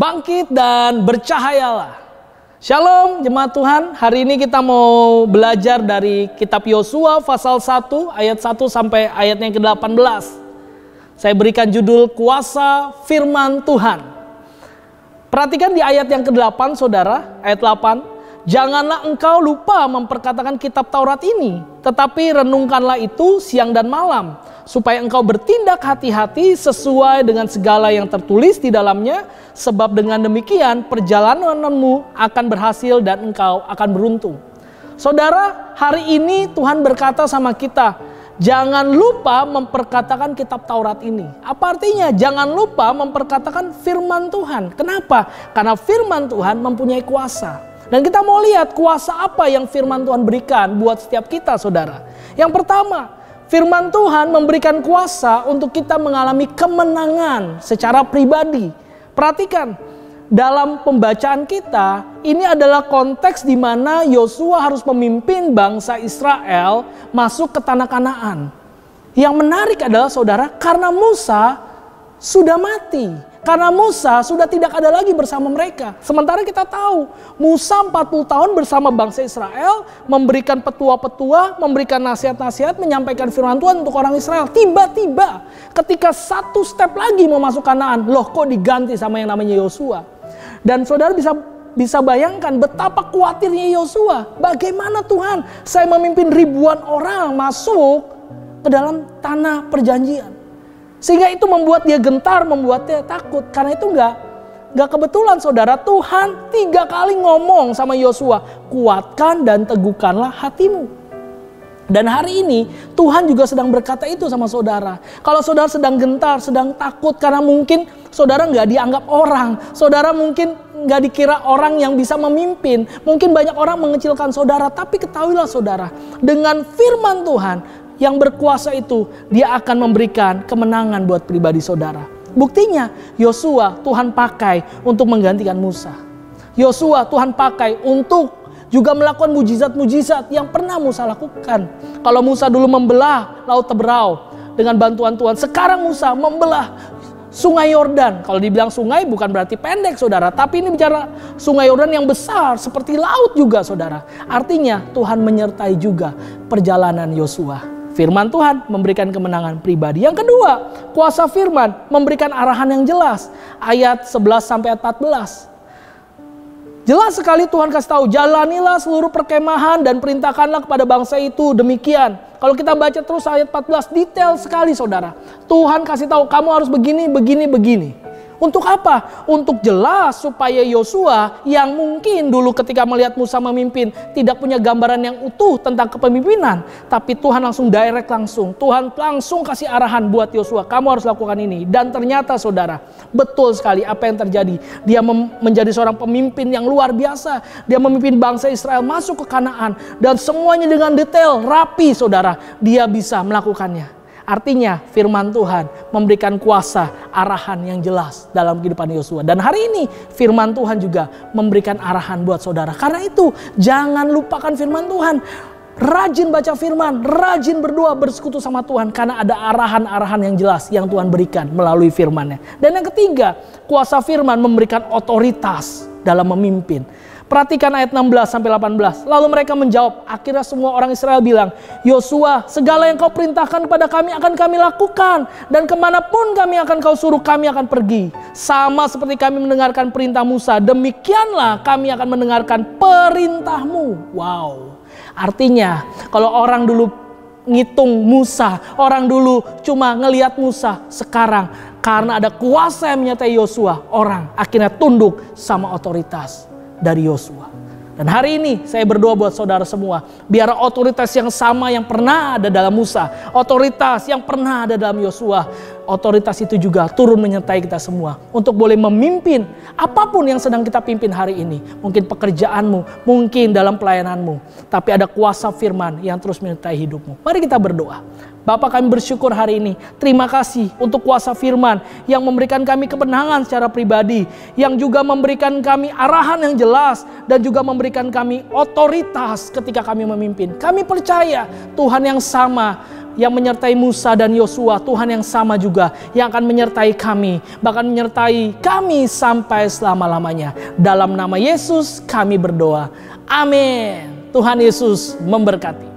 Bangkit dan bercahayalah. Shalom jemaat Tuhan, hari ini kita mau belajar dari kitab Yosua pasal 1 ayat 1 sampai ayatnya ke-18. Saya berikan judul kuasa firman Tuhan. Perhatikan di ayat yang ke-8 saudara, ayat 8. Janganlah engkau lupa memperkatakan kitab Taurat ini, tetapi renungkanlah itu siang dan malam, supaya engkau bertindak hati-hati sesuai dengan segala yang tertulis di dalamnya, sebab dengan demikian perjalananmu akan berhasil dan engkau akan beruntung. Saudara, hari ini Tuhan berkata sama kita, jangan lupa memperkatakan kitab Taurat ini. Apa artinya? Jangan lupa memperkatakan firman Tuhan. Kenapa? Karena firman Tuhan mempunyai kuasa. Dan kita mau lihat kuasa apa yang firman Tuhan berikan buat setiap kita, saudara. Yang pertama, firman Tuhan memberikan kuasa untuk kita mengalami kemenangan secara pribadi. Perhatikan, dalam pembacaan kita, ini adalah konteks di mana Yosua harus memimpin bangsa Israel masuk ke tanah Kanaan. Yang menarik adalah saudara, karena Musa sudah mati. Karena Musa sudah tidak ada lagi bersama mereka. Sementara kita tahu, Musa 40 tahun bersama bangsa Israel, memberikan petua-petua, memberikan nasihat-nasihat, menyampaikan firman Tuhan untuk orang Israel. Tiba-tiba ketika satu step lagi mau masuk Kanaan, loh kok diganti sama yang namanya Yosua. Dan saudara bisa bayangkan betapa khawatirnya Yosua. Bagaimana Tuhan, saya memimpin ribuan orang masuk ke dalam tanah perjanjian. Sehingga itu membuat dia gentar, membuat dia takut. Karena itu enggak kebetulan saudara, Tuhan 3 kali ngomong sama Yosua, kuatkan dan teguhkanlah hatimu. Dan hari ini Tuhan juga sedang berkata itu sama saudara. Kalau saudara sedang gentar, sedang takut karena mungkin saudara enggak dianggap orang. Saudara mungkin enggak dikira orang yang bisa memimpin. Mungkin banyak orang mengecilkan saudara. Tapi ketahuilah saudara, dengan firman Tuhan yang berkuasa itu, dia akan memberikan kemenangan buat pribadi saudara. Buktinya, Yosua Tuhan pakai untuk menggantikan Musa. Yosua Tuhan pakai untuk juga melakukan mujizat-mujizat yang pernah Musa lakukan. Kalau Musa dulu membelah Laut Teberau dengan bantuan Tuhan, sekarang Musa membelah Sungai Yordan. Kalau dibilang sungai bukan berarti pendek saudara, tapi ini bicara Sungai Yordan yang besar seperti laut juga saudara. Artinya Tuhan menyertai juga perjalanan Yosua. Firman Tuhan memberikan kemenangan pribadi. Yang kedua, kuasa firman memberikan arahan yang jelas. Ayat 11 sampai 14. Jelas sekali Tuhan kasih tahu, jalanilah seluruh perkemahan dan perintahkanlah kepada bangsa itu demikian. Kalau kita baca terus ayat 14, detail sekali saudara. Tuhan kasih tahu, kamu harus begini, begini, begini. Untuk apa? Untuk jelas supaya Yosua yang mungkin dulu ketika melihat Musa memimpin tidak punya gambaran yang utuh tentang kepemimpinan. Tapi Tuhan langsung direct langsung. Tuhan langsung kasih arahan buat Yosua. Kamu harus lakukan ini. Dan ternyata saudara, betul sekali apa yang terjadi. Dia menjadi seorang pemimpin yang luar biasa. Dia memimpin bangsa Israel masuk ke Kanaan. Dan semuanya dengan detail, rapi saudara. Dia bisa melakukannya. Artinya firman Tuhan memberikan kuasa, arahan yang jelas dalam kehidupan Yosua. Dan hari ini firman Tuhan juga memberikan arahan buat saudara. Karena itu jangan lupakan firman Tuhan. Rajin baca firman, rajin berdoa, bersekutu sama Tuhan. Karena ada arahan-arahan yang jelas yang Tuhan berikan melalui firman-Nya. Dan yang ketiga, kuasa firman memberikan otoritas dalam memimpin. Perhatikan ayat 16 sampai 18. Lalu mereka menjawab, akhirnya semua orang Israel bilang, Yosua, segala yang kau perintahkan kepada kami akan kami lakukan. Dan kemanapun kami akan kau suruh, kami akan pergi. Sama seperti kami mendengarkan perintah Musa, demikianlah kami akan mendengarkan perintahmu. Wow. Artinya, kalau orang dulu ngitung Musa, orang dulu cuma ngelihat Musa, sekarang karena ada kuasa yang menyertai Yosua, orang akhirnya tunduk sama otoritas dari Yosua. Dan hari ini saya berdoa buat saudara semua, biar otoritas yang sama yang pernah ada dalam Musa, otoritas yang pernah ada dalam Yosua, otoritas itu juga turun menyertai kita semua untuk boleh memimpin apapun yang sedang kita pimpin hari ini. Mungkin pekerjaanmu, mungkin dalam pelayananmu, tapi ada kuasa firman yang terus menyertai hidupmu. Mari kita berdoa. Bapa, kami bersyukur hari ini. Terima kasih untuk kuasa firman yang memberikan kami kemenangan secara pribadi, yang juga memberikan kami arahan yang jelas, dan juga memberikan kami otoritas ketika kami memimpin. Kami percaya Tuhan yang sama yang menyertai Musa dan Yosua, Tuhan yang sama juga yang akan menyertai kami, bahkan menyertai kami sampai selama-lamanya. Dalam nama Yesus kami berdoa. Amin. Tuhan Yesus memberkati.